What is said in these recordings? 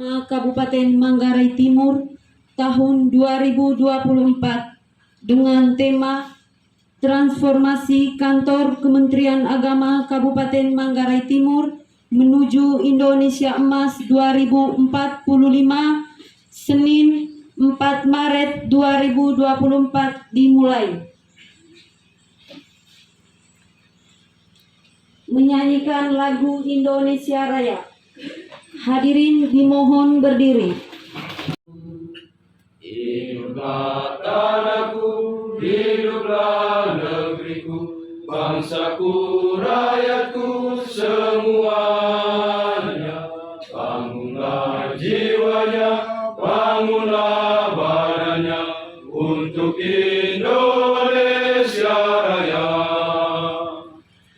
Kabupaten Manggarai Timur tahun 2024 dengan tema Transformasi Kantor Kementerian Agama Kabupaten Manggarai Timur menuju Indonesia Emas 2045, Senin 4 Maret 2024 dimulai. Menyanyikan lagu Indonesia Raya. Hadirin dimohon berdiri. Hiduplah tanahku, hiduplah negeriku, bangsaku, rakyatku semuanya. Bangunlah jiwanya, bangunlah badannya untuk Indonesia Raya.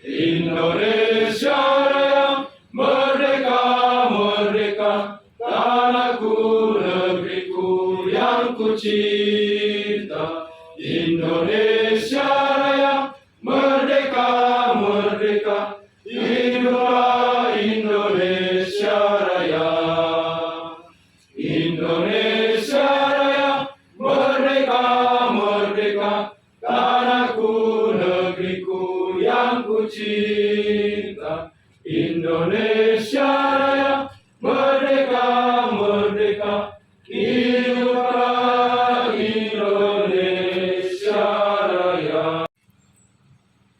Indonesia Raya, merdeka, merdeka, tanahku, negeriku yang ku cinta. Indonesia Raya, merdeka, merdeka, hiduplah Indonesia Raya. Indonesia Raya, merdeka, merdeka, tanahku, negeriku yang ku cinta. Indonesia Raya, merdeka, merdeka, hiduplah Indonesia Raya.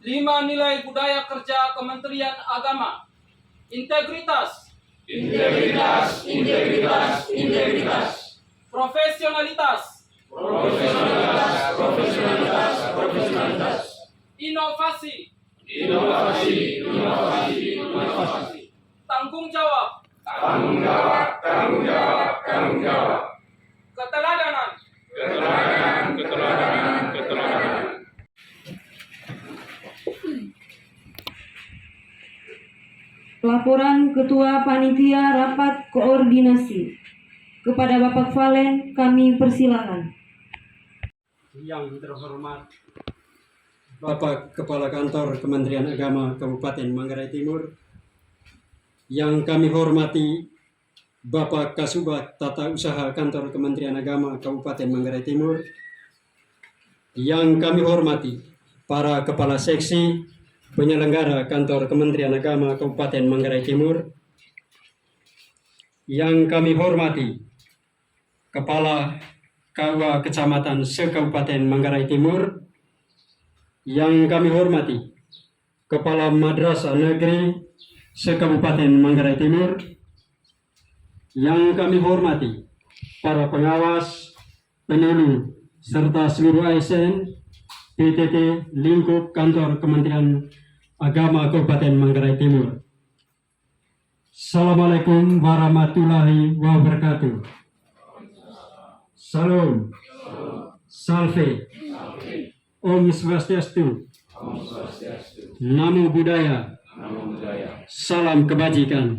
5 nilai budaya kerja Kementerian Agama. Integritas, Integritas, integritas, integritas. profesionalitas, Profesionalitas, profesionalitas, profesionalitas. inovasi, Inovasi, inovasi, inovasi. tanggung jawab, Tanggung jawab, tanggung jawab, tanggung jawab. keteladanan, Keteladanan, keteladanan, keteladanan. Laporan Ketua Panitia Rapat Koordinasi. Kepada Bapak Valen kami persilakan. Yang terhormat Bapak Kepala Kantor Kementerian Agama Kabupaten Manggarai Timur, yang kami hormati Bapak Kasubag Tata Usaha Kantor Kementerian Agama Kabupaten Manggarai Timur, yang kami hormati para Kepala Seksi Penyelenggara Kantor Kementerian Agama Kabupaten Manggarai Timur, yang kami hormati Kepala KUA Kecamatan se-Kabupaten Manggarai Timur, yang kami hormati Kepala Madrasah Negeri se-Kabupaten Manggarai Timur, yang kami hormati para pengawas, penyuluh, serta seluruh ASN, PTT, lingkup kantor Kementerian Agama Kabupaten Manggarai Timur. Assalamualaikum warahmatullahi wabarakatuh. Salam, salve, Om Swastiastu, Namo Buddhaya, salam kebajikan.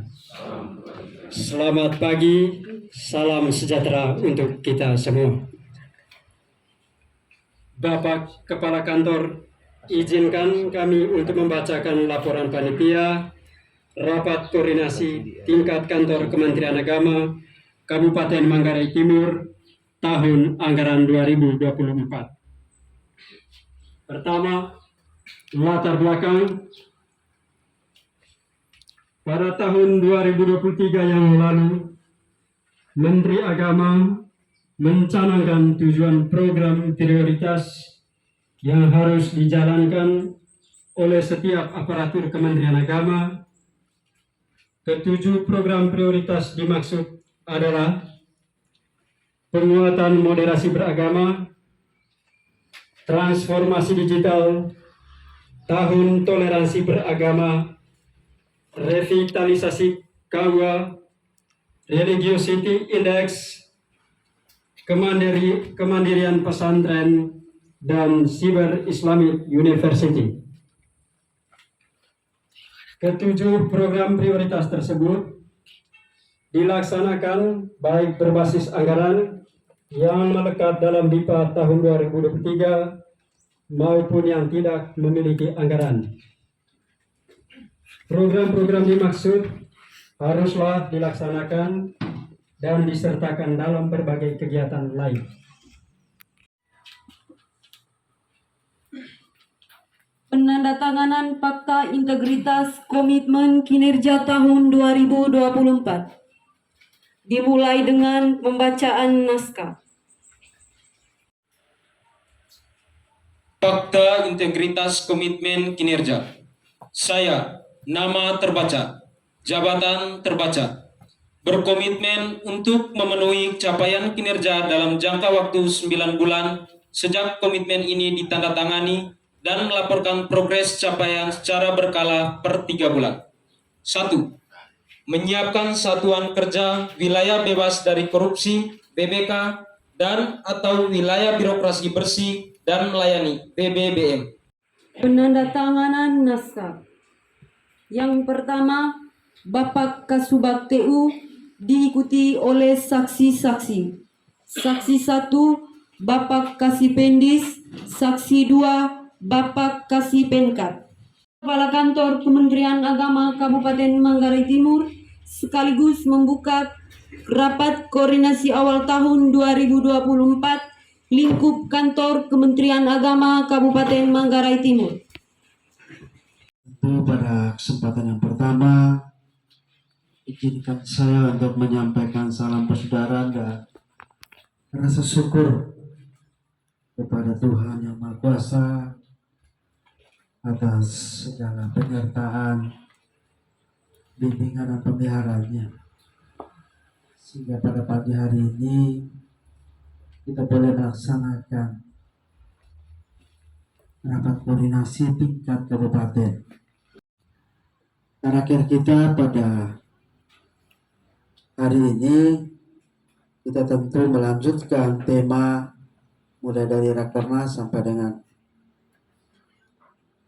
Selamat pagi, salam sejahtera untuk kita semua. Bapak Kepala Kantor, izinkan kami untuk membacakan laporan panitia Rapat Koordinasi Tingkat Kantor Kementerian Agama Kabupaten Manggarai Timur tahun anggaran 2024. Pertama, latar belakang. Pada tahun 2023 yang lalu, Menteri Agama mencanangkan tujuan program prioritas yang harus dijalankan oleh setiap aparatur Kementerian Agama. Ketujuh program prioritas dimaksud adalah penguatan moderasi beragama, transformasi digital, tahun toleransi beragama, revitalisasi KUA, religiosity index, kemandirian pesantren, dan Cyber Islamic University. Ketujuh program prioritas tersebut dilaksanakan baik berbasis anggaran yang melekat dalam BIPA tahun 2023 maupun yang tidak memiliki anggaran. Program-program dimaksud haruslah dilaksanakan dan disertakan dalam berbagai kegiatan lain. Penandatanganan Fakta Integritas Komitmen Kinerja tahun 2024. Dimulai dengan pembacaan naskah. Fakta Integritas Komitmen Kinerja. Saya, nama terbaca, jabatan terbaca, berkomitmen untuk memenuhi capaian kinerja dalam jangka waktu 9 bulan sejak komitmen ini ditandatangani dan melaporkan progres capaian secara berkala per 3 bulan. 1. Menyiapkan satuan kerja wilayah bebas dari korupsi (BBK) dan atau wilayah birokrasi bersih dan melayani (WBBM). Penandatanganan naskah. Yang pertama, Bapak Kasubag TU diikuti oleh saksi-saksi. Saksi 1, Bapak Kasipendis. Saksi 2, Bapak Kasipenkat. Kepala Kantor Kementerian Agama Kabupaten Manggarai Timur sekaligus membuka rapat koordinasi awal tahun 2024 lingkup Kantor Kementerian Agama Kabupaten Manggarai Timur. Pada kesempatan yang pertama, izinkan saya untuk menyampaikan salam persaudaraan dan rasa syukur kepada Tuhan Yang Maha Kuasa atas segala penyertaan, bimbingan dan pemeliharaannya, sehingga pada pagi hari ini kita boleh melaksanakan rapat koordinasi tingkat kabupaten. Terakhir kita pada hari ini, kita tentu melanjutkan tema mulai dari Rakernas sampai dengan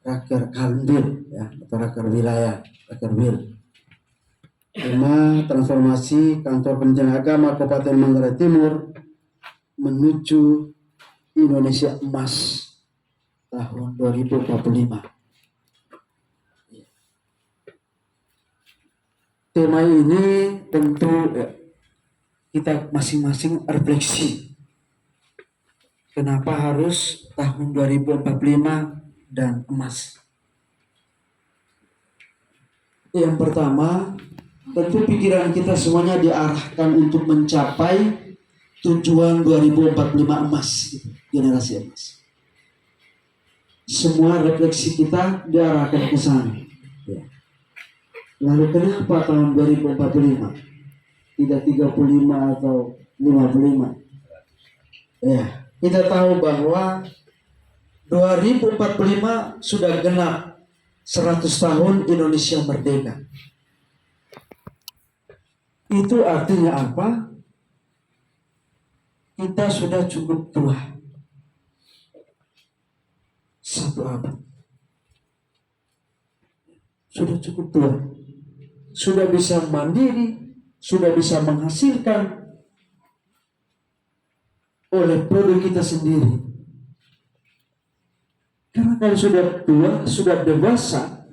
Raker Kanwil, ya, atau Raker Wilayah, Raker Wil. Tema transformasi Kantor Kementerian Agama Kabupaten Manggarai Timur menuju Indonesia Emas tahun 2045. Tema ini tentu kita masing-masing refleksi. Kenapa harus tahun 2045 dan emas? Yang pertama, tentu pikiran kita semuanya diarahkan untuk mencapai tujuan 2045 emas, generasi emas. Semua refleksi kita diarahkan ke sana. Ya. Lalu kenapa tahun 2045? Tidak 35 atau 55? Ya, kita tahu bahwa 2045 sudah genap 100 tahun Indonesia merdeka. Itu artinya apa? Kita sudah cukup tua. Satu abad. Sudah cukup tua. Sudah bisa mandiri, sudah bisa menghasilkan oleh produk kita sendiri. Karena kalau sudah tua, sudah dewasa,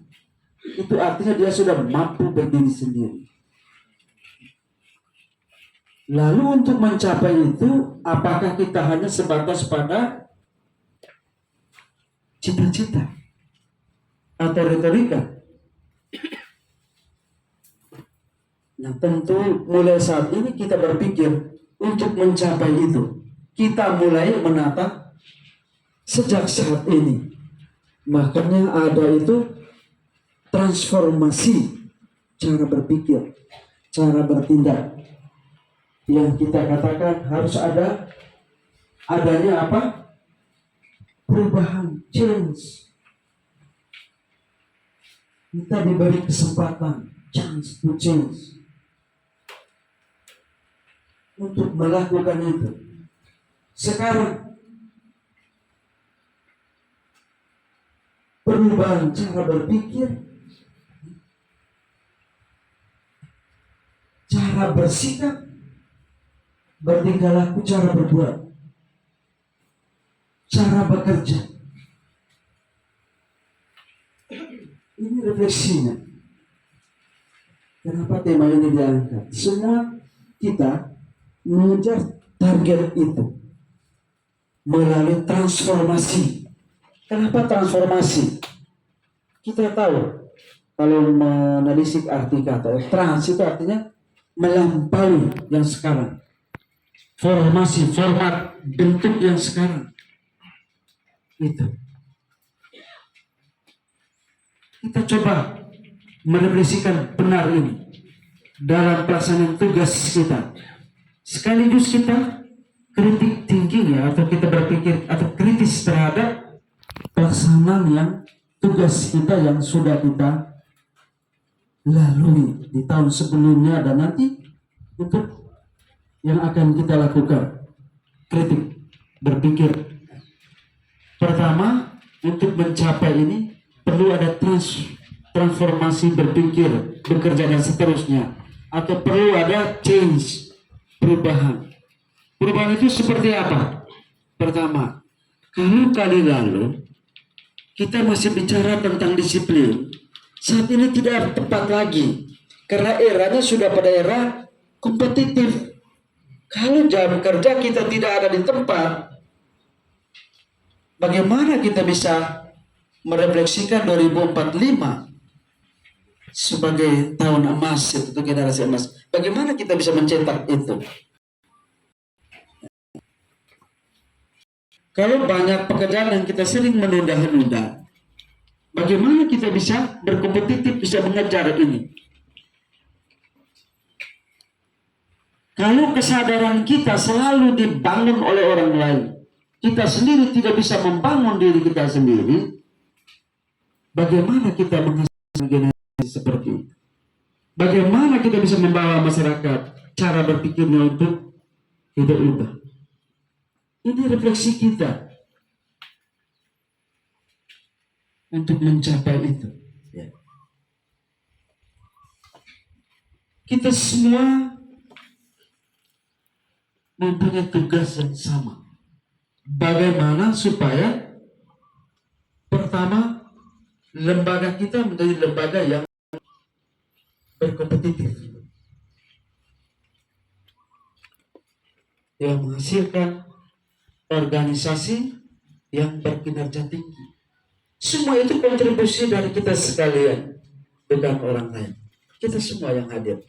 itu artinya dia sudah mampu berdiri sendiri. Lalu untuk mencapai itu, apakah kita hanya sebatas pada cita-cita atau retorika? Nah, tentu mulai saat ini kita berpikir untuk mencapai itu. Kita mulai menata sejak saat ini. Makanya ada itu transformasi cara berpikir, cara bertindak. Yang kita katakan harus adanya apa? Perubahan, change. Kita diberi kesempatan, chance to change. Untuk melakukan itu. Sekarang perubahan cara berpikir, cara bersikap, bertingkah laku, cara berbuat, cara bekerja. Ini refleksinya. Kenapa tema ini diangkat? Semua kita mengejar target itu melalui transformasi. Kenapa transformasi? Kita tahu kalau menelisik arti kata trans itu artinya melampaui yang sekarang. Formasi, format, bentuk yang sekarang. Itu. Kita coba merefleksikan benar ini dalam pelaksanaan tugas kita. Sekaligus kita kritik tingginya atau kita berpikir atau kritis terhadap pelaksanaan yang tugas kita yang sudah kita lalui di tahun sebelumnya dan nanti untuk yang akan kita lakukan. Kritik, berpikir. Pertama, untuk mencapai ini perlu ada transformasi berpikir, bekerja dan seterusnya. Atau perlu ada change, perubahan. Perubahan itu seperti apa? Pertama, kalau kali lalu kita masih bicara tentang disiplin, saat ini tidak tepat lagi. Karena eranya sudah pada era kompetitif. Kalau jam kerja kita tidak ada di tempat, bagaimana kita bisa merefleksikan 2045 sebagai tahun emas itu generasi emas? Bagaimana kita bisa mencetak itu? Kalau banyak pekerjaan yang kita sering menunda-nunda, bagaimana kita bisa berkompetitif, bisa mengejar ini? Kalau kesadaran kita selalu dibangun oleh orang lain, kita sendiri tidak bisa membangun diri kita sendiri, bagaimana kita menghasilkan generasi seperti itu? Bagaimana kita bisa membawa masyarakat cara berpikirnya untuk hidup ubah? Ini refleksi kita untuk mencapai itu. Ya. Kita semua mempunyai tugas yang sama. Bagaimana supaya pertama lembaga kita menjadi lembaga yang berkompetitif, yang menghasilkan organisasi yang berkinerja tinggi. Semua itu kontribusi dari kita sekalian, bukan orang lain. Kita semua yang hadir.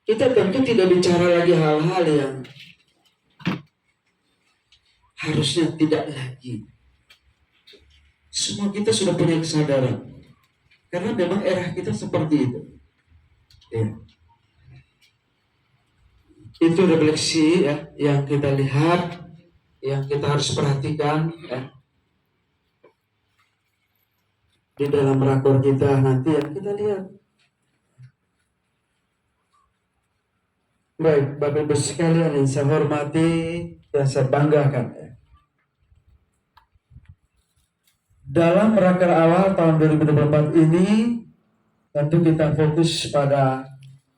Kita tentu tidak bicara lagi hal-hal yang harusnya tidak lagi. Semua kita sudah punya kesadaran. Karena memang era kita seperti itu. Ya. Itu refleksi ya, yang kita lihat, yang kita harus perhatikan ya. Di dalam rakor kita nanti yang kita lihat. Baik, Bapak Ibu sekalian yang saya hormati dan saya banggakan ya. Dalam raker awal tahun 2024 ini tentu kita fokus pada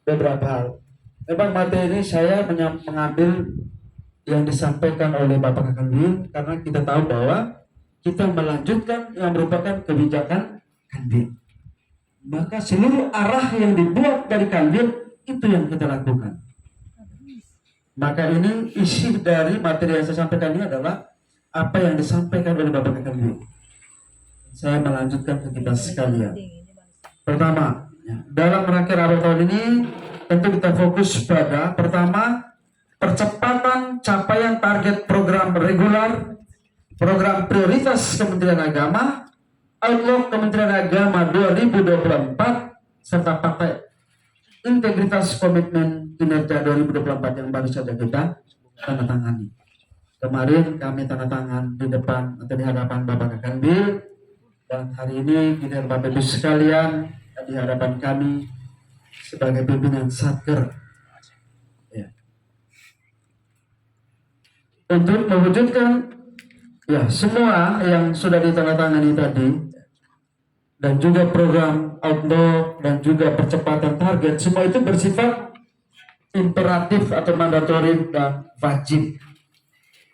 beberapa hal. Memang materi saya mengambil yang disampaikan oleh Bapak Kanwil karena kita tahu bahwa kita melanjutkan yang merupakan kebijakan Kanwil. Maka seluruh arah yang dibuat dari Kanwil itu yang kita lakukan. Maka ini isi dari materi yang saya sampaikan ini adalah apa yang disampaikan oleh Bapak Kanwil. Saya melanjutkan ke kita sekalian. Pertama, dalam raker awal tahun ini tentu kita fokus pada pertama percepatan capaian target program reguler, program prioritas Kementerian Agama, Outlook Kementerian Agama 2024 serta partai integritas komitmen kinerja 2024 yang baru saja kita tanda tangani. Kemarin kami tanda tangan di depan atau di hadapan Bapak Kanwil dan hari ini di hadapan Bapak Ibu sekalian di hadapan kami sebagai pimpinan Satker ya. Untuk mewujudkan ya semua yang sudah ditandatangani tadi dan juga program outlook dan juga percepatan target, semua itu bersifat imperatif atau mandatori dan wajib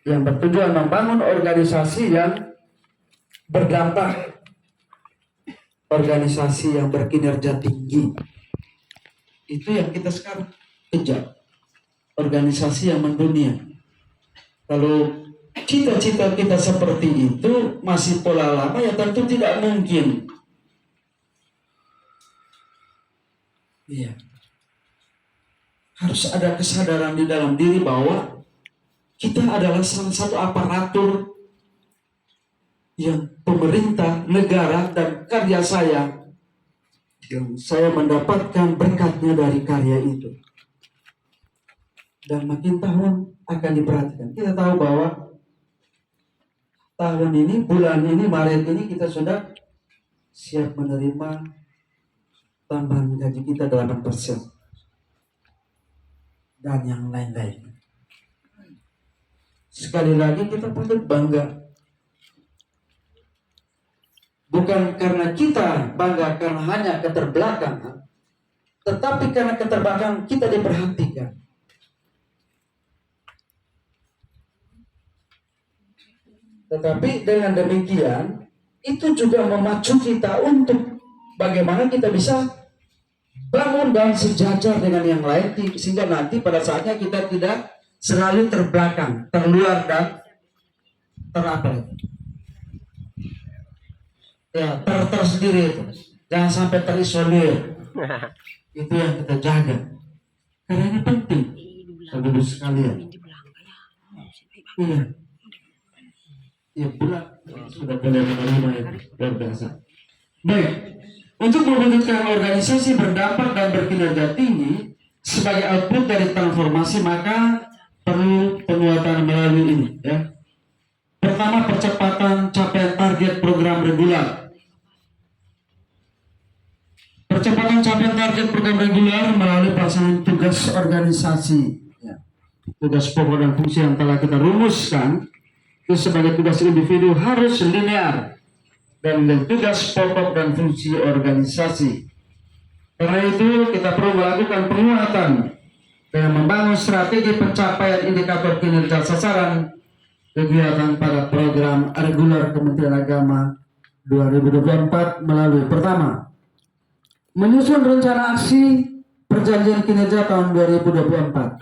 yang bertujuan membangun organisasi yang berdampak, organisasi yang berkinerja tinggi. Itu yang kita sekarang kejam, organisasi yang mendunia. Kalau cita-cita kita seperti itu masih pola lama, ya tentu tidak mungkin. Iya. Harus ada kesadaran di dalam diri bahwa kita adalah salah satu aparatur yang pemerintah, negara, dan karya saya yang saya mendapatkan berkatnya dari karya itu. Dan makin tahun akan diperhatikan. Kita tahu bahwa tahun ini, bulan ini, Maret ini kita sudah siap menerima tambahan gaji kita 8% dan yang lain-lain. Sekali lagi kita patut bangga. Bukan karena kita bangga karena hanya keterbelakangan, tetapi karena keterbelakangan kita diperhatikan. Tetapi dengan demikian, itu juga memacu kita untuk bagaimana kita bisa bangun dan sejajar dengan yang lain, sehingga nanti pada saatnya kita tidak selalu terbelakang, terluar dan tersendiri itu. Jangan sampai terisolir. Itu yang kita jaga. Karena ini penting. Saudara sekalian. Iya. Ya bulan sudah boleh menerima ya, luar biasa. Baik, untuk mewujudkan organisasi berdampak dan berkinerja tinggi sebagai output dari transformasi, maka perlu penguatan melalui ini. Ya. Pertama, percepatan capaian target program reguler. Percepatan capaian target program reguler melalui pelaksanaan tugas organisasi. Ya. Tugas pokok dan fungsi yang telah kita rumuskan itu sebagai tugas individu harus linear dan tugas pokok dan fungsi organisasi. Karena itu kita perlu melakukan penguatan dengan membangun strategi pencapaian indikator kinerja sasaran kegiatan pada program reguler Kementerian Agama 2024 melalui pertama, menyusun rencana aksi perjanjian kinerja tahun 2024.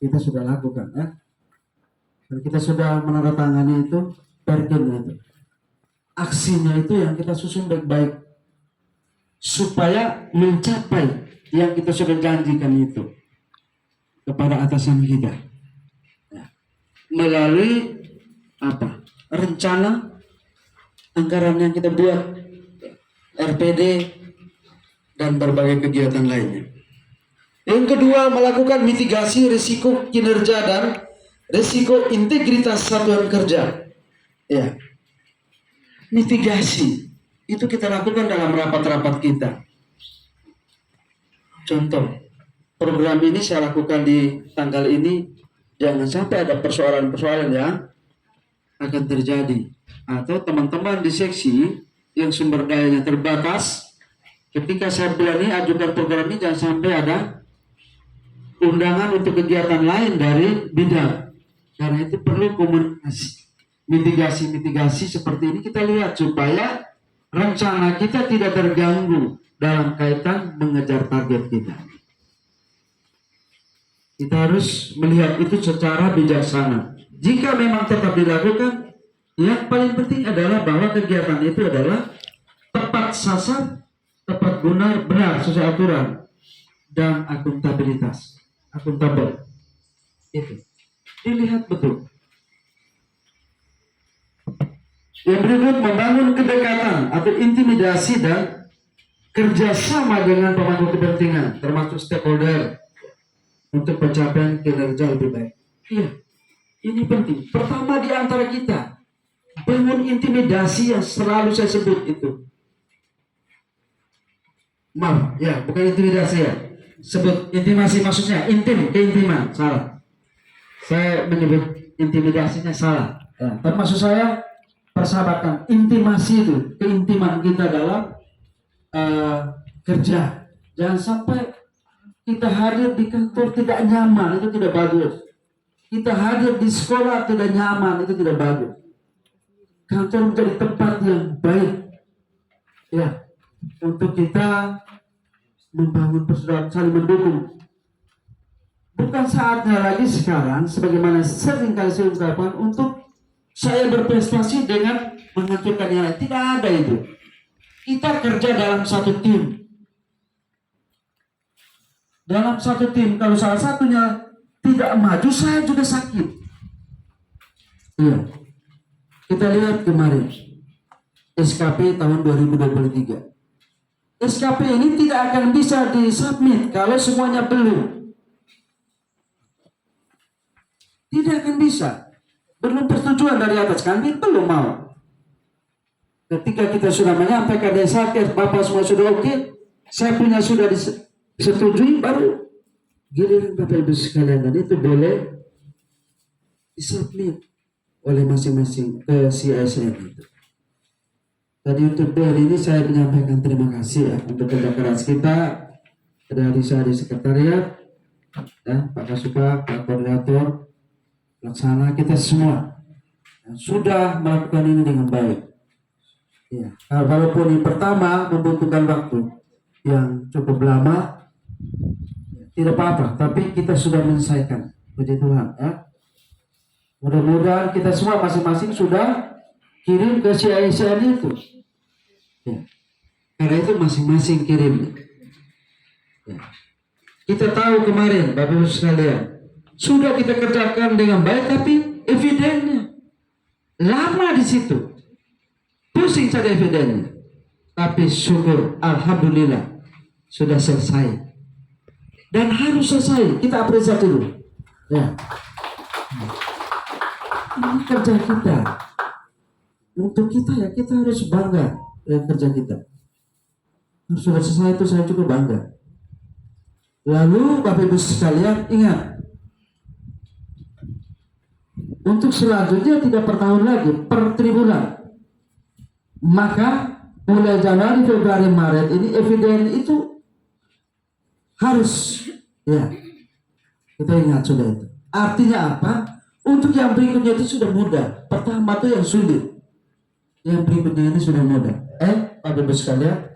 Kita sudah lakukan ya. Dan kita sudah menandatangani itu, pergubnya itu. Aksinya itu yang kita susun baik-baik supaya mencapai yang kita sudah janjikan itu kepada atasan kita. Ya. Melalui apa? Rencana anggaran yang kita buat, RPD dan berbagai kegiatan lainnya. Yang kedua, melakukan mitigasi risiko kinerja dan risiko integritas satuan kerja. Ya. Mitigasi itu kita lakukan dalam rapat-rapat kita. Contoh, program ini saya lakukan di tanggal ini, jangan sampai ada persoalan-persoalan yang akan terjadi. Atau teman-teman di seksi yang sumber dayanya terbatas, ketika saya berani ajukan program ini, jangan sampai ada undangan untuk kegiatan lain dari bidang. Karena itu perlu komunikasi, mitigasi seperti ini kita lihat supaya rencana kita tidak terganggu dalam kaitan mengejar target kita. Kita harus melihat itu secara bijaksana. Jika memang tetap dilakukan, yang paling penting adalah bahwa kegiatan itu adalah tepat sasaran, tepat guna, benar sesuai aturan, dan akuntabilitas, akuntabel. Itu dilihat betul. Yang berikut, membangun kedekatan atau intimidasi dan kerjasama dengan pemangku kepentingan, termasuk stakeholder, untuk pencapaian kinerja lebih baik. Iya, ini penting. Pertama di antara kita, bangun intimidasi yang selalu saya sebut itu. Maaf, ya, bukan intimidasi ya. Sebut intimasi maksudnya intim, keintiman, salah. Saya menyebut intimidasinya salah. Ya, termasuk saya persahabatan, intimasi itu, keintiman kita dalam kerja. Jangan sampai kita hadir di kantor tidak nyaman, itu tidak bagus. Kita hadir di sekolah tidak nyaman, itu tidak bagus. Kantor menjadi tempat yang baik, ya, untuk kita membangun persaudaraan, saling mendukung. bukan saatnya lagi sekarang sebagaimana sering kali saya ungkapkan untuk saya berprestasi dengan menghancurkan yang lain. Tidak ada itu. Kita kerja dalam satu tim. Dalam satu tim, kalau salah satunya tidak maju, saya juga sakit. Iya. Kita lihat kemarin SKP tahun 2023. SKP ini tidak akan bisa disubmit kalau semuanya belum. Tidak akan bisa. Belum persetujuan dari atas, kami belum mau. Ketika kita sudah menyampaikan dari Satgas, Bapak semua sudah oke, saya punya sudah disetujui, baru giliran Bapak Ibu sekalian, dan itu boleh disubmit oleh masing-masing ke CISN itu. Tadi untuk hari ini saya menyampaikan terima kasih ya untuk kerja keras kita dari saya di sekretariat, ya, Pak Kasupa, Pak Koordinator, Laksana, kita semua sudah melakukan ini dengan baik. Ya, walaupun yang pertama membutuhkan waktu yang cukup lama, tidak apa-apa, tapi kita sudah menyelesaikan, puji Tuhan. Ya. Mudah-mudahan kita semua masing-masing sudah kirim ke CISN itu. Ya. Karena itu masing-masing kirim. Ya. Kita tahu kemarin, Bapak Ibu sekalian, sudah kita kerjakan dengan baik, tapi evidennya lama di situ. Pusing cari evidennya. Tapi syukur, alhamdulillah sudah selesai. Dan harus selesai. Kita apresiasi dulu. Ya. Ini kerja kita. Untuk kita ya, kita harus bangga dengan kerja kita. Sudah selesai itu saya cukup bangga. Lalu Bapak Ibu sekalian ingat, untuk selanjutnya tidak per tahun lagi, per tribulan. Maka mulai Januari, Februari, Maret ini eviden itu harus, ya, kita ingat sudah itu. Artinya apa? Untuk yang berikutnya itu sudah mudah. Pertama itu yang sulit, yang berikutnya ini sudah mudah. Bapak Ibu sekalian,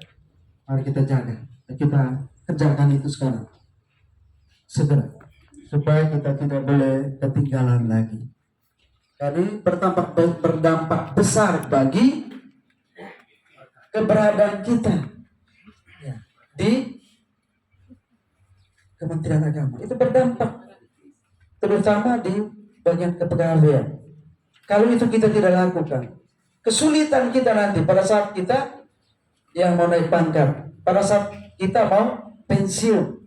mari kita jaga, kita kerjakan itu sekarang, segera, supaya kita tidak boleh ketinggalan lagi. Jadi berdampak besar bagi keberadaan kita, ya, di Kementerian Agama. Itu berdampak terutama di bagian kepegawaian. Kalau itu kita tidak lakukan, kesulitan kita nanti pada saat kita yang mau naik pangkat, pada saat kita mau pensiun,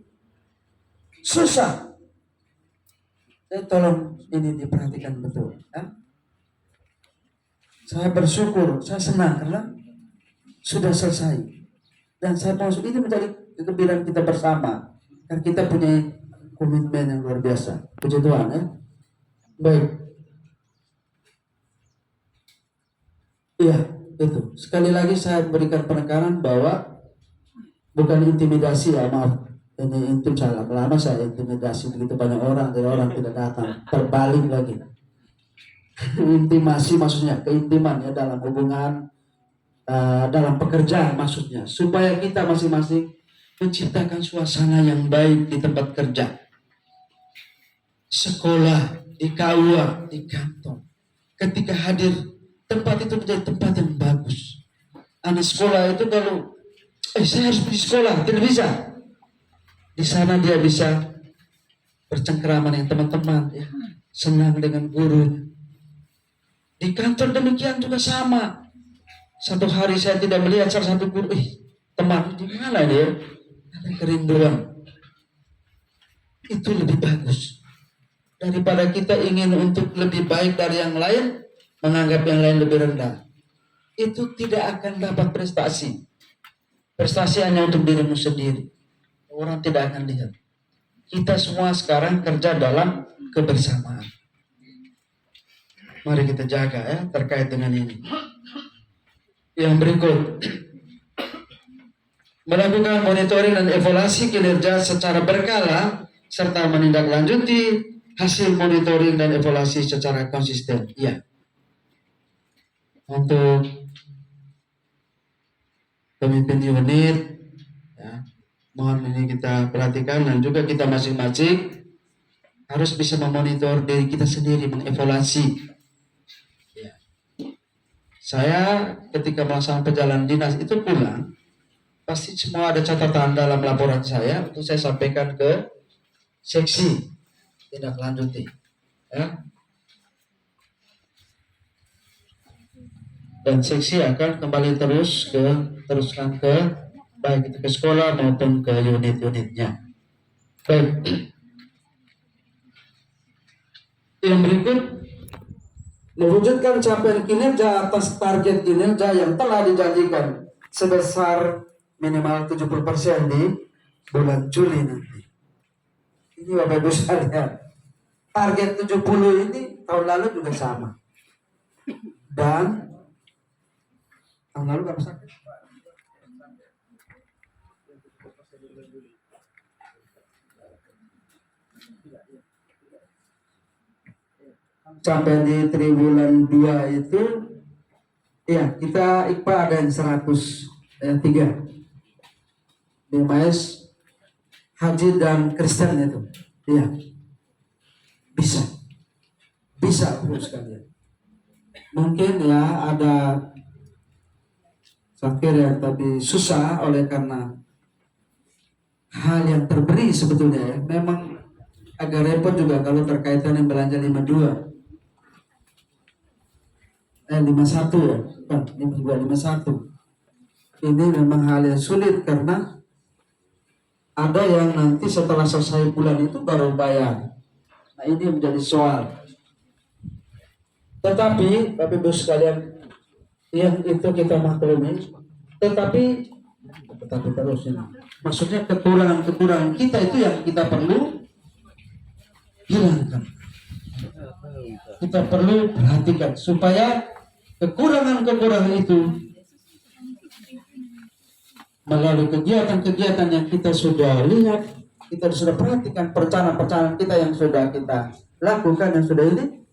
susah. Jadi tolong ini diperhatikan betul. Ya? Saya bersyukur, saya senang karena sudah selesai. Dan saya mau ini menjadi kegembiraan kita bersama. Karena kita punya komitmen yang luar biasa. Puji Tuhan, ya. Baik. Iya, itu. Sekali lagi saya berikan penekanan bahwa bukan intimidasi, ya, maaf. Ini salah. Lama saya intimidasi begitu banyak orang, dari orang tidak datang. Terbalik lagi. Intimasi maksudnya keintiman ya dalam hubungan, dalam pekerjaan maksudnya, supaya kita masing-masing menciptakan suasana yang baik di tempat kerja, sekolah, di KUA, di kantor. Ketika hadir, tempat itu menjadi tempat yang bagus. Anak sekolah itu kalau saya harus pergi sekolah, tidak bisa. Di sana dia bisa bercengkrama dengan teman-teman, ya, senang dengan guru. Di kantor demikian juga sama. Satu hari saya tidak melihat salah satu guru, teman di mana dia? Ada kerinduan. Itu lebih bagus daripada kita ingin untuk lebih baik dari yang lain, menganggap yang lain lebih rendah. Itu tidak akan dapat prestasi. Prestasi hanya untuk dirimu sendiri. Orang tidak akan lihat. Kita semua sekarang kerja dalam kebersamaan. Mari kita jaga, ya, terkait dengan ini. Yang berikut, melakukan monitoring dan evaluasi kinerja secara berkala serta menindaklanjuti hasil monitoring dan evaluasi secara konsisten. Ya. Untuk pemimpin unit, ya, mohon ini kita perhatikan dan juga kita masing-masing harus bisa memonitor diri kita sendiri, mengevaluasi. Ya. Saya ketika melaksanakan perjalanan dinas itu pulang, pasti semua ada catatan dalam laporan saya untuk saya sampaikan ke seksi tindak lanjuti. Ya. Dan seksi akan kembali teruskan ke baik itu ke sekolah maupun ke unit-unitnya. Baik. Yang berikut, mewujudkan capaian kinerja atas target kinerja yang telah dijanjikan sebesar minimal 70% di bulan Juli nanti. Ini Bapak Ibu sekalian, target 70 ini tahun lalu juga sama. Dan tahun lalu berapa sakit? Sampai di triwulan 2 itu ya kita IPA ada yang 103 BMS Haji dan Kristen itu ya bisa terus sekalian. Mungkin ya ada fakir yang tapi susah oleh karena hal yang terberi sebetulnya ya. Memang agak repot juga kalau terkaitan yang belanja 52 51 ya, bukan 51. Ini memang hal yang sulit karena ada yang nanti setelah selesai bulan itu baru bayar. Nah ini menjadi soal. Tetapi Bapak Ibu sekalian, yang itu kita maklumi. Tetapi terus ini. Maksudnya kekurangan kita itu yang kita perlu hilangkan. Kita perlu perhatikan supaya kekurangan itu melalui kegiatan-kegiatan yang kita sudah lihat, kita sudah perhatikan perencanaan kita yang sudah kita lakukan, yang sudah ini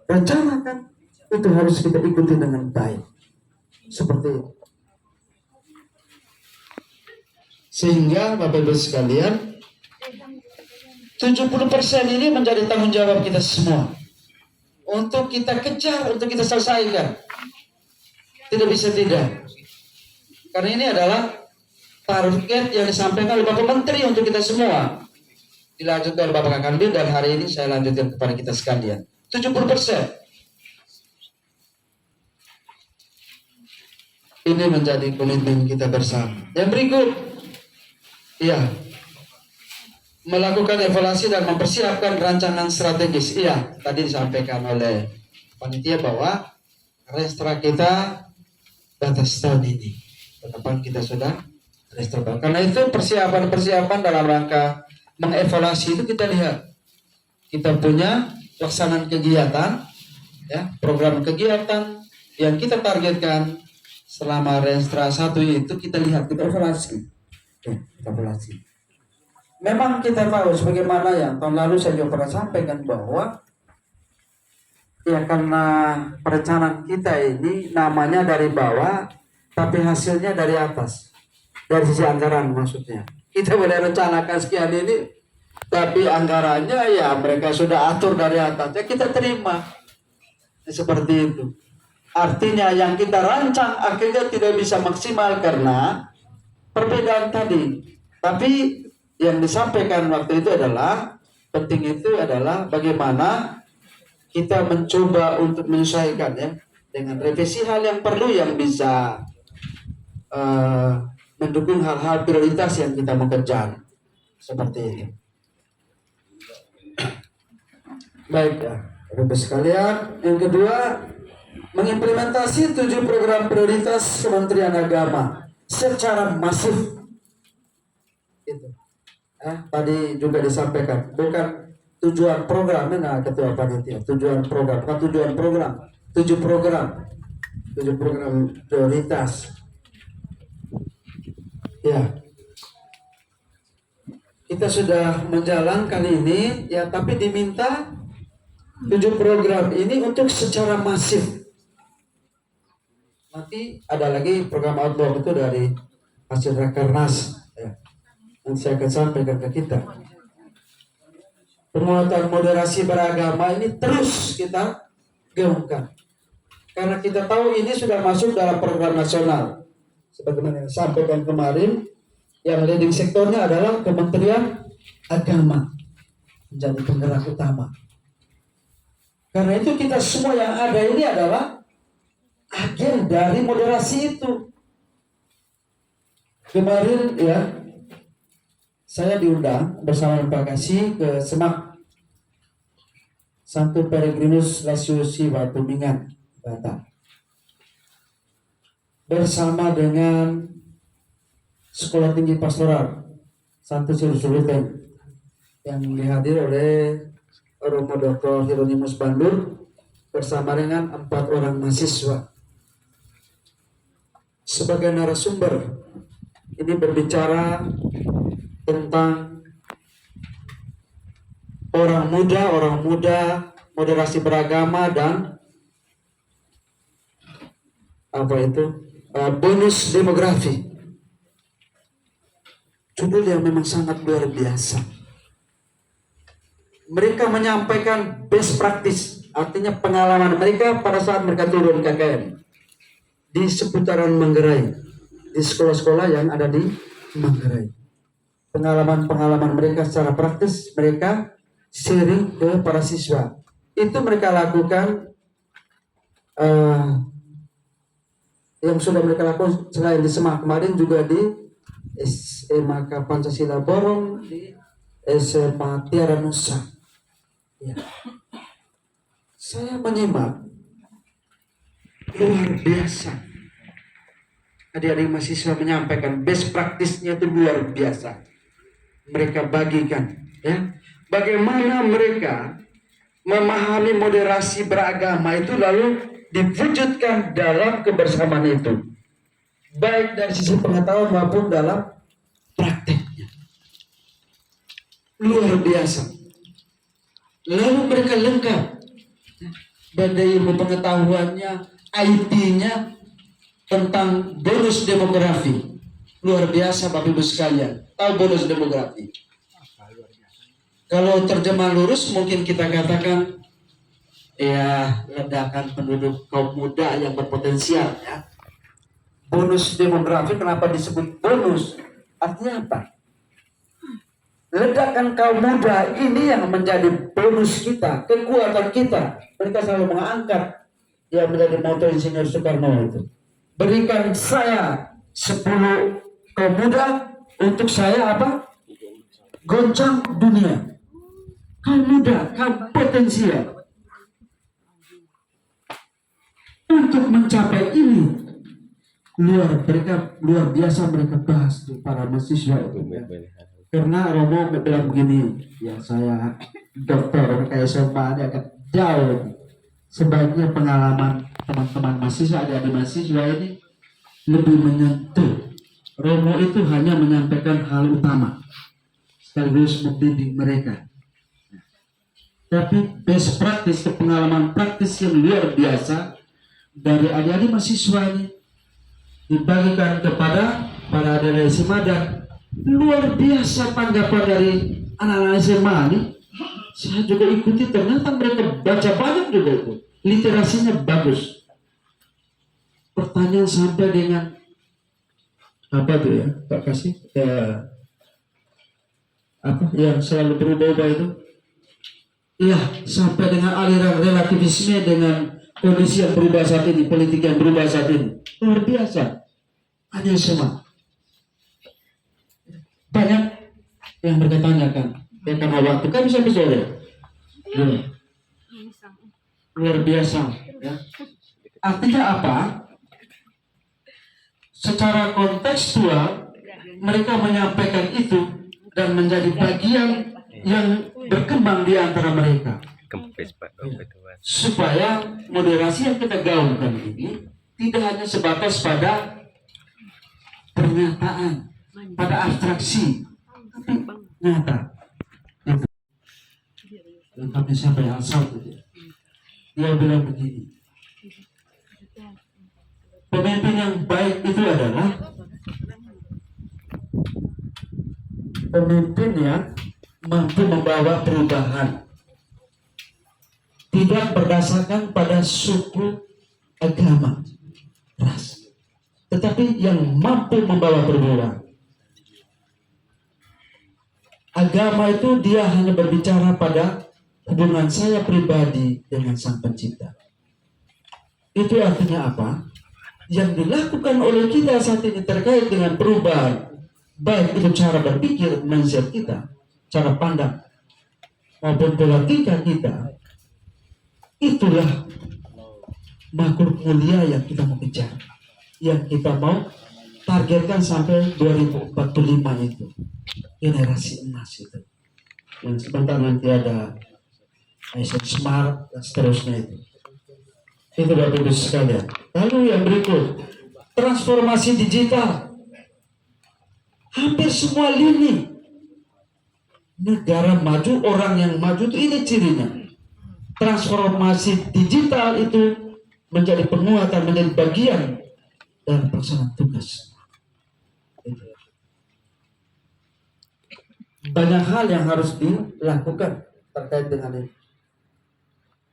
rencanakan, itu harus kita ikuti dengan baik. Seperti itu. Sehingga Bapak Ibu sekalian, 70% ini menjadi tanggung jawab kita semua. Untuk kita kejar, untuk kita selesaikan. Tidak bisa tidak. Karena ini adalah target yang disampaikan oleh Bapak Menteri untuk kita semua. Dilanjutkan oleh Bapak Kakandil dan hari ini saya lanjutkan kepada kita sekalian. 70%. Ini menjadi komitmen kita bersama. Yang berikut, ya, melakukan evaluasi dan mempersiapkan rancangan strategis. Iya, tadi disampaikan oleh panitia bahwa restra kita batas tahun ini. Kapan kita sudah restra. Karena itu persiapan dalam rangka mengevaluasi itu kita lihat. Kita punya pelaksanaan kegiatan, ya, program kegiatan yang kita targetkan selama restra 1 itu kita lihat, kita evaluasi. Ya, kita evaluasi. Memang kita tahu sebagaimana yang tahun lalu saya juga pernah sampaikan bahwa ya karena perencanaan kita ini namanya dari bawah tapi hasilnya dari atas, dari sisi anggaran maksudnya. Kita boleh rencanakan sekian ini tapi anggarannya ya mereka sudah atur dari atas, ya kita terima. Seperti itu. Artinya yang kita rancang akhirnya tidak bisa maksimal karena perbedaan tadi. Tapi yang disampaikan waktu itu adalah penting itu adalah bagaimana kita mencoba untuk menyesuaikan ya dengan revisi hal yang perlu yang bisa mendukung hal-hal prioritas yang kita mau kejar seperti itu. Baik ya, Bapak sekalian. Yang kedua, mengimplementasi 7 program prioritas Kementerian Agama secara masif. Itu. Tadi juga disampaikan bukan tujuan program, nah ketua panitia tujuan program, bukan tujuan program, 7 program prioritas. Ya, kita sudah menjalankan ini ya, tapi diminta 7 program ini untuk secara masif. Nanti ada lagi program outdoor itu dari hasil Rakernas ya. Nanti saya akan sampaikan ke kita. penguatan moderasi beragama ini terus kita gaungkan. Karena kita tahu ini sudah masuk dalam program nasional. Sebagaimana yang disampaikan kemarin, yang leading sektornya adalah Kementerian Agama menjadi penggerak utama. Karena itu kita semua yang ada ini adalah agen dari moderasi itu. Kemarin ya, saya diundang bersama Pak Kasih ke Semak Santo Peregrinus Lasiosi Watumingan, Batam. Bersama dengan Sekolah Tinggi Pastoral Santo Sirusuluten yang dihadiri oleh Romo Dr. Hieronymus Bandur bersama dengan 4 orang mahasiswa. Sebagai narasumber, ini berbicara tentang orang muda, moderasi beragama dan bonus demografi. Judul yang memang sangat luar biasa. Mereka menyampaikan best practice, artinya pengalaman mereka pada saat mereka turun KKN di seputaran Manggarai, di sekolah-sekolah yang ada di Manggarai. Pengalaman-pengalaman mereka secara praktis mereka sharing ke para siswa. Itu mereka lakukan yang sudah mereka lakukan selain di Semak kemarin juga di SMA Pancasila Borong, di SMA Tiara Nusa. Ya. Saya menyimak luar biasa. Adik-adik mahasiswa menyampaikan best practice-nya itu luar biasa. Mereka bagikan, ya, bagaimana mereka memahami moderasi beragama itu lalu diwujudkan dalam kebersamaan itu, baik dari sisi pengetahuan maupun dalam prakteknya. Luar biasa. Lalu mereka lengkap, badai ilmu pengetahuannya, IT-nya tentang bonus demografi. Luar biasa Bapak Ibu sekalian. Tahu bonus demografi? Kalau terjemah lurus mungkin kita katakan ya ledakan penduduk kaum muda yang berpotensial, ya. Bonus demografi kenapa disebut bonus? Artinya apa? Ledakan kaum muda ini yang menjadi bonus kita, kekuatan kita. Mereka selalu mengangkat yang menjadi moto Insinyur Soekarno itu. Berikan saya 10 kaum muda untuk saya apa? Goncang dunia. Kaum muda, kaum potensial. Untuk mencapai ini luar biasa mereka bahas para mahasiswa itu, ya. Karena Romo bilang begini, ya saya dokter kayak SMA dia akan jauh. Sebaiknya pengalaman teman-teman mahasiswa, adik-adik mahasiswa ini lebih menyentuh. Romo itu hanya menyampaikan hal utama sekaligus membimbing mereka. Tapi best practice, pengalaman praktis yang luar biasa dari adik-adik mahasiswa ini dibagikan kepada para adik-adik SMA dan luar biasa tanggapan dari anak-anak SMA ini. Saya juga ikuti, ternyata mereka baca banyak juga itu, literasinya bagus. Pertanyaan sampai dengan apa tuh ya Pak Kasih, apa yang selalu berubah-ubah itu, iya, sampai dengan aliran relativisme dengan kondisi yang berubah saat ini, politik yang berubah saat ini, luar biasa. Hanya semua banyak yang mereka tanyakan, ya karena waktu kan bisa sore, luar biasa, ya. Artinya apa? Secara kontekstual mereka menyampaikan itu dan menjadi bagian yang berkembang di antara mereka, supaya moderasi yang kita gaungkan ini tidak hanya sebatas pada pernyataan, pada abstraksi, tapi nyata. Itu. Dan kami sampai hal satu, dia bilang begini, pemimpin yang baik itu adalah pemimpin yang mampu membawa perubahan, tidak berdasarkan pada suku, agama, ras, tetapi yang mampu membawa perubahan. Agama itu dia hanya berbicara pada hubungan saya pribadi dengan Sang Pencipta. Itu artinya apa? Yang dilakukan oleh kita saat ini terkait dengan perubahan, baik itu cara berpikir, mindset kita, cara pandang, maupun pola tingkah kita, itulah makhluk mulia yang kita mau kejar, yang kita mau targetkan sampai 2045 itu, generasi emas itu, yang sebentar nanti ada Asian Smart dan seterusnya itu. Itu Bapak Ibu sekalian. Lalu yang berikut, transformasi digital. Hampir semua lini negara maju, orang yang maju itu ini cirinya. Transformasi digital itu menjadi penguatan, menjadi bagian dalam pelaksanaan tugas. Banyak hal yang harus dilakukan terkait dengan ini.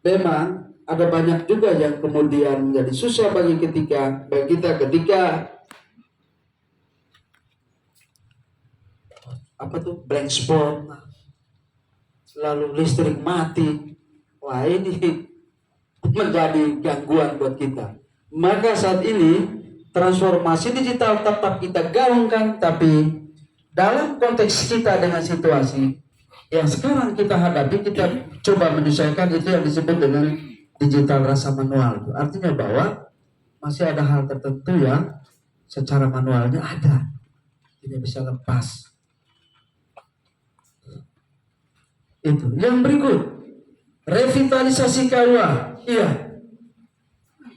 Memang ada banyak juga yang kemudian menjadi susah bagi kita ketika blank spot, lalu listrik mati. Wah, ini menjadi gangguan buat kita. Maka saat ini transformasi digital tetap kita gaungkan, tapi dalam konteks kita dengan situasi yang sekarang kita hadapi, kita coba menyesuaikan itu yang disebut dengan digital rasa manual. Artinya bahwa masih ada hal tertentu yang secara manualnya ada, tidak bisa lepas. Itu. Yang berikut, revitalisasi KUA. Iya,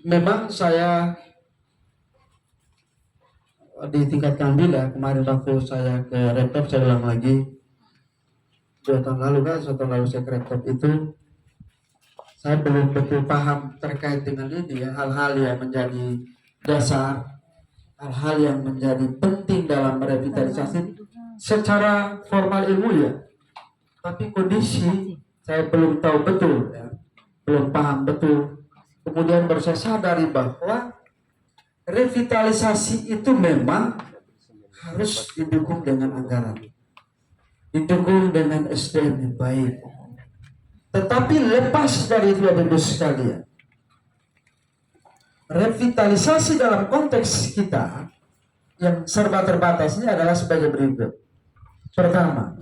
memang saya di tingkat Kambil ya, kemarin waktu saya ke Reptop, saya ulang lagi 2 tahun lalu kan, 1 tahun lalu saya ke Reptop itu, saya belum betul paham terkait dengan ini ya, hal-hal yang menjadi dasar, hal-hal yang menjadi penting dalam revitalisasi secara formal ilmu ya. Tapi kondisi saya belum tahu betul ya, belum paham betul. Kemudian baru saya sadari bahwa revitalisasi itu memang harus didukung dengan anggaran, didukung dengan SDM yang baik. Tetapi lepas dari itu Bapak Ibu sekalian, revitalisasi dalam konteks kita yang serba terbatas ini adalah sebagai berikut. Pertama,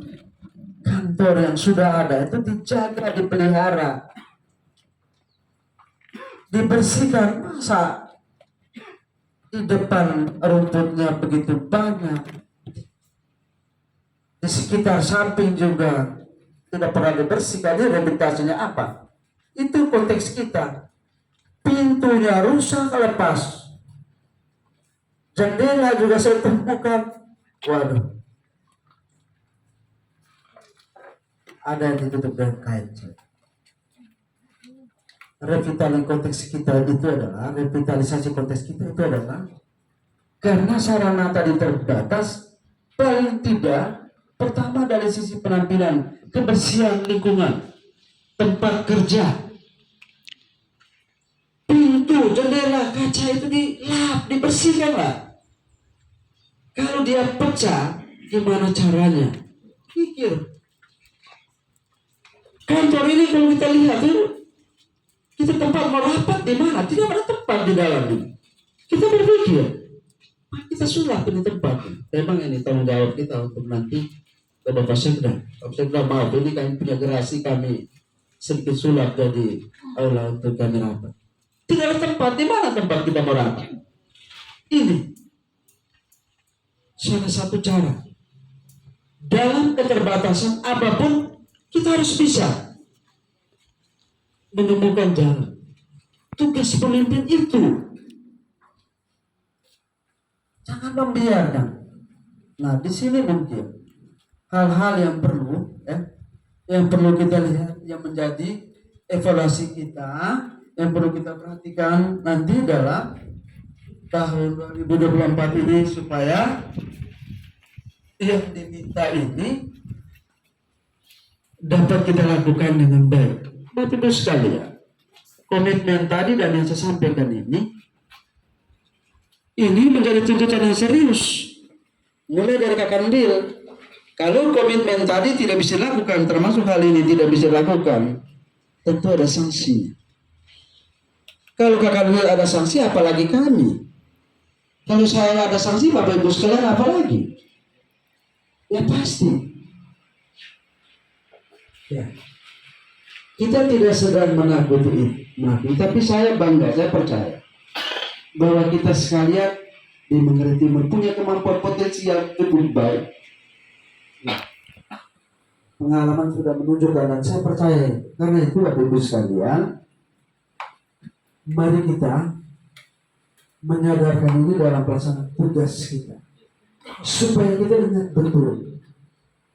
kantor yang sudah ada itu dijaga, dipelihara, dibersihkan. Masa di depan rumputnya begitu banyak, di sekitar samping juga tidak pernah dibersihkan, ini rehabilitasinya apa? Itu konteks kita. Pintunya rusak, lepas, jendela juga saya temukan, waduh, ada yang ditutup dengan kain. Revitalisasi konteks kita itu adalah, revitalisasi konteks kita itu adalah karena sarana tadi terbatas, paling tidak pertama dari sisi penampilan, kebersihan lingkungan, tempat kerja, pintu, jendela, kaca itu dilap, dibersihkan lah. Kalau dia pecah, gimana caranya? Pikir. Kantor ini kalau kita lihat itu, kita tempat merapat di mana? Tidak ada tempat di dalam ini. Kita berpikir, kita sulap ini tempat. Memang ini tanggung jawab kita untuk nanti ke Bapak Sekda. Bapak Sekda, maaf, ini kami punya gerasi, kami sedikit sulap jadi aula untuk kami rapat. Tidak ada tempat, di mana tempat kita merapat? Ini salah satu cara. Dalam keterbatasan apapun, kita harus bisa menemukan jalan. Tugas pemimpin itu jangan membiarkan. Nah, di sini mungkin hal-hal yang perlu ya, yang perlu kita lihat, yang menjadi evaluasi kita, yang perlu kita perhatikan nanti dalam tahun 2024 ini, supaya yang diminta ini dapat kita lakukan dengan baik. Bapak Ibu sekalian, komitmen tadi dan yang saya sampaikan ini menjadi tuntutan yang serius. Mulai dari Kakandil, kalau komitmen tadi tidak bisa dilakukan, termasuk hal ini tidak bisa dilakukan, tentu ada sanksi. Kalau Kakandil ada sanksi, apalagi kami. Kalau saya ada sanksi, Bapak Ibu sekalian, apalagi? Ya pasti. Ya. Kita tidak sedang menakuti, tapi saya bangga, saya percaya bahwa kita sekalian di Manggarai Timur punya kemampuan potensi yang cukup baik. Nah, pengalaman sudah menunjukkan dan saya percaya karena itu Bapak Ibu sekalian, mari kita menyadarkan ini dalam pelaksanaan tugas kita supaya kita ingat betul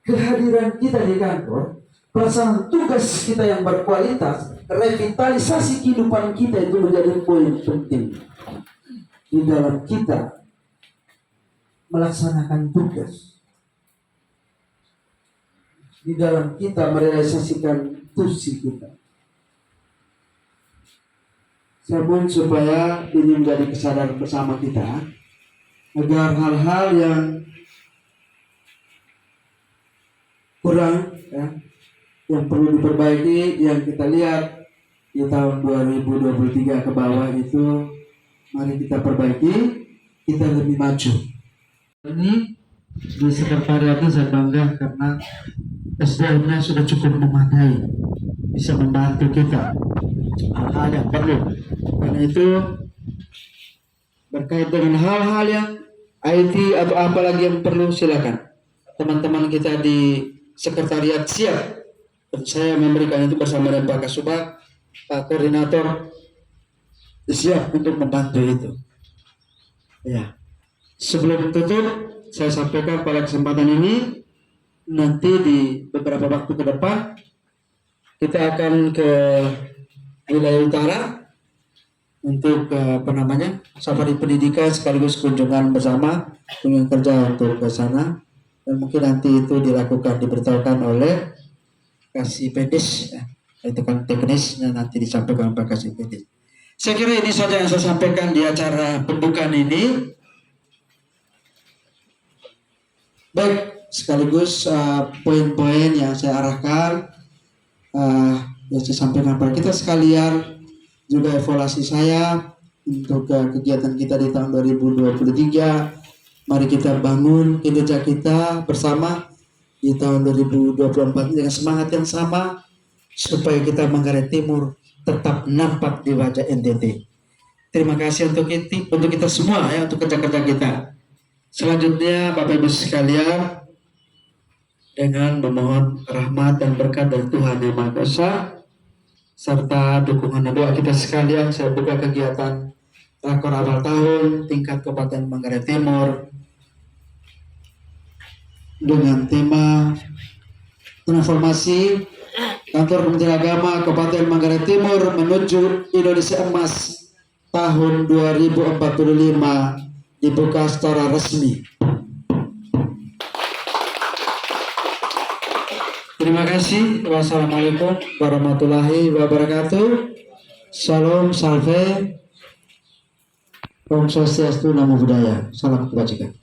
kehadiran kita di kantor, pelaksanaan tugas kita yang berkualitas, revitalisasi kehidupan kita itu menjadi poin penting di dalam kita melaksanakan tugas, di dalam kita merealisasikan tusi kita. Saya mohon supaya ini menjadi kesadaran bersama kita agar hal-hal yang kurang yang perlu diperbaiki, yang kita lihat di tahun 2023 ke bawah itu mari kita perbaiki, kita lebih maju. Ini di sekretariat saya bangga karena SDM-nya sudah cukup memadai, bisa membantu kita hal-hal yang perlu. Karena itu berkait dengan hal-hal yang IT atau apa lagi yang perlu, silakan teman-teman kita di sekretariat siap. Dan saya memberikan itu bersama dengan Pak Kasubag, Pak Koordinator siap untuk membantu itu. Ya. Sebelum tutup, saya sampaikan pada kesempatan ini, nanti di beberapa waktu ke depan kita akan ke wilayah utara untuk safari pendidikan sekaligus kunjungan bersama kunjungan kerja untuk ke sana, dan mungkin nanti itu diberitahukan oleh Kasih Pedis, itu kan teknisnya nanti disampaikan oleh Kasih Pedis. Saya kira ini saja yang saya sampaikan di acara pembukaan ini. Baik, sekaligus poin-poin yang saya arahkan yang saya sampaikan pada kita sekalian, juga evaluasi saya untuk kegiatan kita di tahun 2023. Mari kita bangun kinerja kita bersama di tahun 2024 dengan semangat yang sama supaya kita Manggarai Timur tetap nampak di wajah NTT. Terima kasih untuk kita semua ya, untuk kerja-kerja kita. Selanjutnya Bapak Ibu sekalian, dengan memohon rahmat dan berkat dari Tuhan Yang Maha Kuasa serta dukungan doa kita sekalian, saya buka kegiatan rakor awal tahun tingkat Kabupaten Manggarai Timur dengan tema transformasi Kantor Kementerian Agama Kabupaten Manggarai Timur menuju Indonesia Emas tahun 2045 dibuka secara resmi. Terima kasih. Wassalamualaikum warahmatullahi wabarakatuh. Salam salve. Om Swastiastu, Namo Buddhaya. Salam kebajikan.